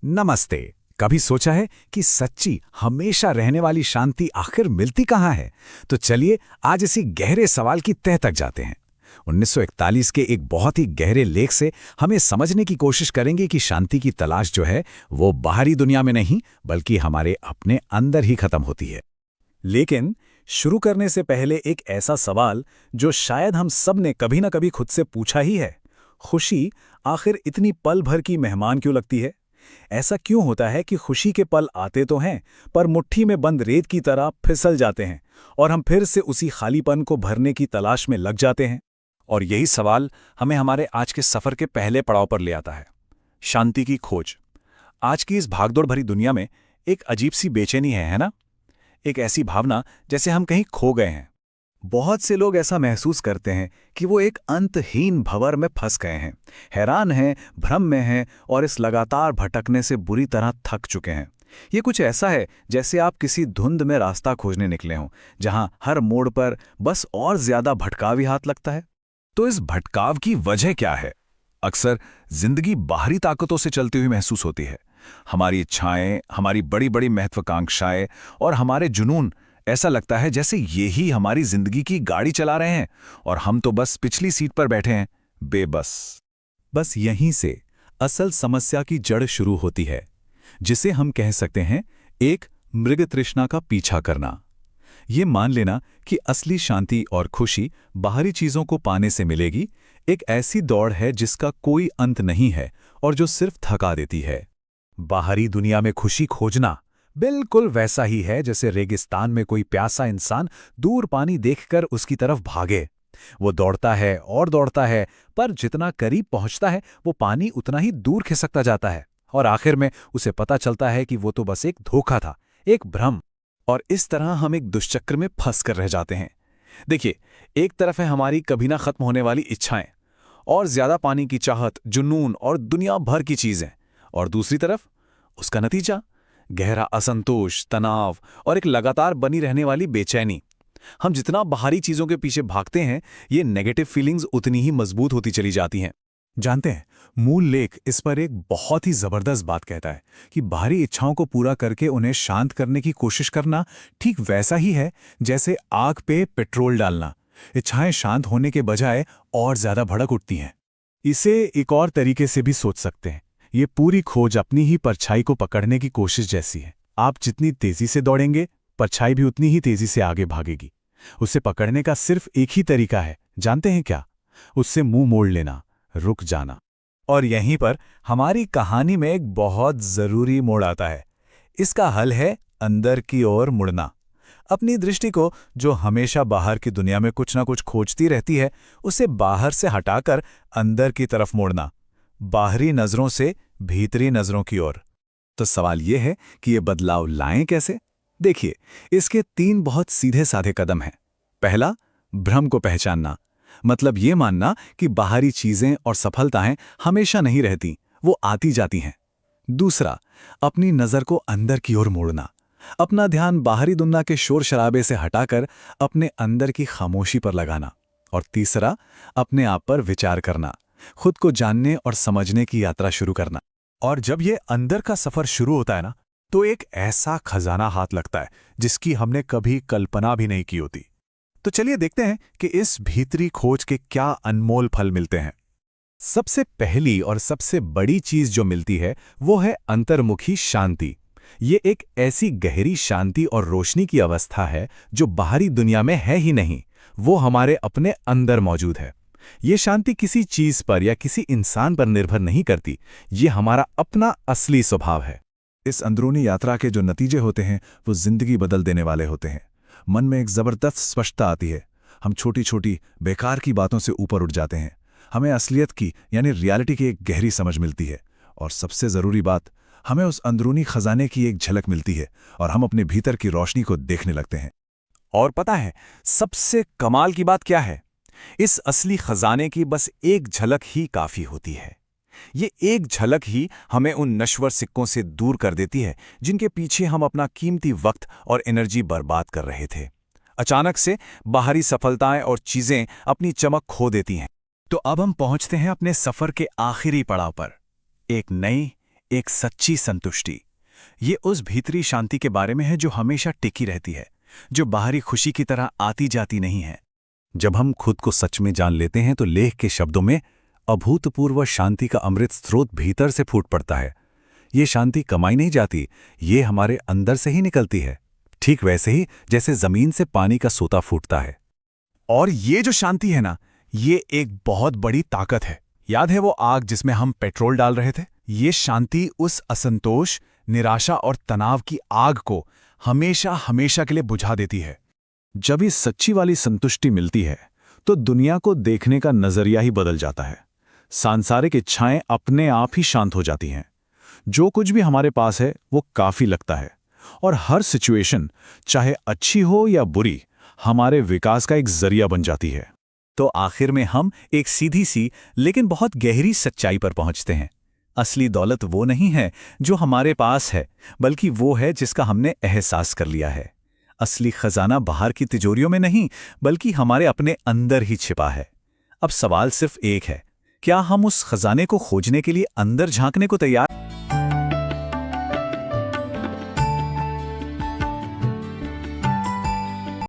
नमस्ते। कभी सोचा है कि सच्ची हमेशा रहने वाली शांति आखिर मिलती कहाँ है? तो चलिए आज इसी गहरे सवाल की तह तक जाते हैं। 1941 के एक बहुत ही गहरे लेख से हमें समझने की कोशिश करेंगे कि शांति की तलाश जो है वो बाहरी दुनिया में नहीं बल्कि हमारे अपने अंदर ही खत्म होती है। लेकिन शुरू करने से पहले एक ऐसा सवाल जो शायद हम सब ने कभी ना कभी खुद से पूछा ही है, खुशी आखिर इतनी पल भर की मेहमान क्यों लगती है? ऐसा क्यों होता है कि खुशी के पल आते तो हैं पर मुट्ठी में बंद रेत की तरह फिसल जाते हैं और हम फिर से उसी खालीपन को भरने की तलाश में लग जाते हैं? और यही सवाल हमें हमारे आज के सफर के पहले पड़ाव पर ले आता है, शांति की खोज। आज की इस भागदौड़ भरी दुनिया में एक अजीब सी बेचैनी है ना? एक ऐसी भावना जैसे हम कहीं खो गए हैं। बहुत से लोग ऐसा महसूस करते हैं कि वो एक अंतहीन भंवर में फंस गए हैं, हैरान हैं, भ्रम में हैं और इस लगातार भटकने से बुरी तरह थक चुके हैं। ये कुछ ऐसा है जैसे आप किसी धुंध में रास्ता खोजने निकले हों, जहां हर मोड़ पर बस और ज्यादा भटकाव ही हाथ लगता है। तो इस भटकाव की वजह क्या है? अक्सर जिंदगी बाहरी ताकतों से चलती हुई महसूस होती है। हमारी इच्छाएं, हमारी बड़ी बड़ी महत्वाकांक्षाएं और हमारे जुनून, ऐसा लगता है जैसे ये ही हमारी जिंदगी की गाड़ी चला रहे हैं और हम तो बस पिछली सीट पर बैठे हैं, बेबस। बस यहीं से असल समस्या की जड़ शुरू होती है, जिसे हम कह सकते हैं एक मृग तृष्णा का पीछा करना। ये मान लेना कि असली शांति और खुशी बाहरी चीजों को पाने से मिलेगी, एक ऐसी दौड़ है जिसका कोई अंत नहीं है और जो सिर्फ थका देती है। बाहरी दुनिया में खुशी खोजना बिल्कुल वैसा ही है जैसे रेगिस्तान में कोई प्यासा इंसान दूर पानी देखकर उसकी तरफ भागे। वो दौड़ता है और दौड़ता है, पर जितना करीब पहुंचता है वो पानी उतना ही दूर खिसकता जाता है और आखिर में उसे पता चलता है कि वो तो बस एक धोखा था, एक भ्रम। और इस तरह हम एक दुष्चक्र में फंस कर रह जाते हैं। देखिए, एक तरफ है हमारी कभी ना खत्म होने वाली इच्छाएं और ज्यादा पानी की चाहत, जुनून और दुनिया भर की चीजें, और दूसरी तरफ उसका नतीजा गहरा असंतोष, तनाव और एक लगातार बनी रहने वाली बेचैनी। हम जितना बाहरी चीजों के पीछे भागते हैं, ये नेगेटिव फीलिंग्स उतनी ही मजबूत होती चली जाती हैं। जानते हैं, मूल लेख इस पर एक बहुत ही जबरदस्त बात कहता है कि बाहरी इच्छाओं को पूरा करके उन्हें शांत करने की कोशिश करना ठीक वैसा ही है जैसे आग पे पेट्रोल डालना। इच्छाएं शांत होने के बजाय और ज्यादा भड़क उठती हैं। इसे एक और तरीके से भी सोच सकते हैं, ये पूरी खोज अपनी ही परछाई को पकड़ने की कोशिश जैसी है। आप जितनी तेजी से दौड़ेंगे, परछाई भी उतनी ही तेजी से आगे भागेगी। उसे पकड़ने का सिर्फ एक ही तरीका है, जानते हैं क्या? उससे मुंह मोड़ लेना, रुक जाना। और यहीं पर हमारी कहानी में एक बहुत जरूरी मोड़ आता है। इसका हल है अंदर की ओर मुड़ना। अपनी दृष्टि को, जो हमेशा बाहर की दुनिया में कुछ ना कुछ खोजती रहती है, उसे बाहर से हटाकर अंदर की तरफ मोड़ना, बाहरी नजरों से भीतरी नजरों की ओर। तो सवाल यह है कि ये बदलाव लाएं कैसे? देखिए, इसके 3 बहुत सीधे साधे कदम हैं। पहला, भ्रम को पहचानना, मतलब ये मानना कि बाहरी चीजें और सफलताएं हमेशा नहीं रहती, वो आती जाती हैं। दूसरा, अपनी नजर को अंदर की ओर मोड़ना, अपना ध्यान बाहरी दुनिया के शोर शराबे से हटाकर अपने अंदर की खामोशी पर लगाना। और तीसरा, अपने आप पर विचार करना, खुद को जानने और समझने की यात्रा शुरू करना। और जब ये अंदर का सफर शुरू होता है ना, तो एक ऐसा खजाना हाथ लगता है जिसकी हमने कभी कल्पना भी नहीं की होती। तो चलिए देखते हैं कि इस भीतरी खोज के क्या अनमोल फल मिलते हैं। सबसे पहली और सबसे बड़ी चीज जो मिलती है वो है अंतर्मुखी शांति। ये एक ऐसी गहरी शांति और रोशनी की अवस्था है जो बाहरी दुनिया में है ही नहीं, वो हमारे अपने अंदर मौजूद है। ये शांति किसी चीज पर या किसी इंसान पर निर्भर नहीं करती, ये हमारा अपना असली स्वभाव है। इस अंदरूनी यात्रा के जो नतीजे होते हैं वो जिंदगी बदल देने वाले होते हैं। मन में एक जबरदस्त स्पष्टता आती है। हम छोटी छोटी बेकार की बातों से ऊपर उठ जाते हैं। हमें असलियत की यानी रियलिटी की एक गहरी समझ मिलती है। और सबसे जरूरी बात, हमें उस अंदरूनी खजाने की एक झलक मिलती है और हम अपने भीतर की रोशनी को देखने लगते हैं। और पता है सबसे कमाल की बात क्या है? इस असली खजाने की बस एक झलक ही काफी होती है। ये एक झलक ही हमें उन नश्वर सिक्कों से दूर कर देती है जिनके पीछे हम अपना कीमती वक्त और एनर्जी बर्बाद कर रहे थे। अचानक से बाहरी सफलताएं और चीजें अपनी चमक खो देती हैं। तो अब हम पहुंचते हैं अपने सफर के आखिरी पड़ाव पर, एक नई, एक सच्ची संतुष्टि। ये उस भीतरी शांति के बारे में है जो हमेशा टिकी रहती है, जो बाहरी खुशी की तरह आती जाती नहीं है। जब हम खुद को सच में जान लेते हैं तो लेख के शब्दों में अभूतपूर्व शांति का अमृत स्रोत भीतर से फूट पड़ता है। ये शांति कमाई नहीं जाती, ये हमारे अंदर से ही निकलती है, ठीक वैसे ही जैसे जमीन से पानी का सोता फूटता है। और ये जो शांति है ना, ये एक बहुत बड़ी ताकत है। याद है वो आग जिसमें हम पेट्रोल डाल रहे थे? ये शांति उस असंतोष, निराशा और तनाव की आग को हमेशा हमेशा के लिए बुझा देती है। जब इस सच्ची वाली संतुष्टि मिलती है तो दुनिया को देखने का नजरिया ही बदल जाता है। सांसारिक इच्छाएं अपने आप ही शांत हो जाती हैं। जो कुछ भी हमारे पास है वो काफी लगता है, और हर सिचुएशन, चाहे अच्छी हो या बुरी, हमारे विकास का एक जरिया बन जाती है। तो आखिर में हम एक सीधी सी लेकिन बहुत गहरी सच्चाई पर पहुंचते हैं। असली दौलत वो नहीं है जो हमारे पास है, बल्कि वो है जिसका हमने एहसास कर लिया है। असली खजाना बाहर की तिजोरियों में नहीं, बल्कि हमारे अपने अंदर ही छिपा है। अब सवाल सिर्फ एक है, क्या हम उस खजाने को खोजने के लिए अंदर झांकने को तैयार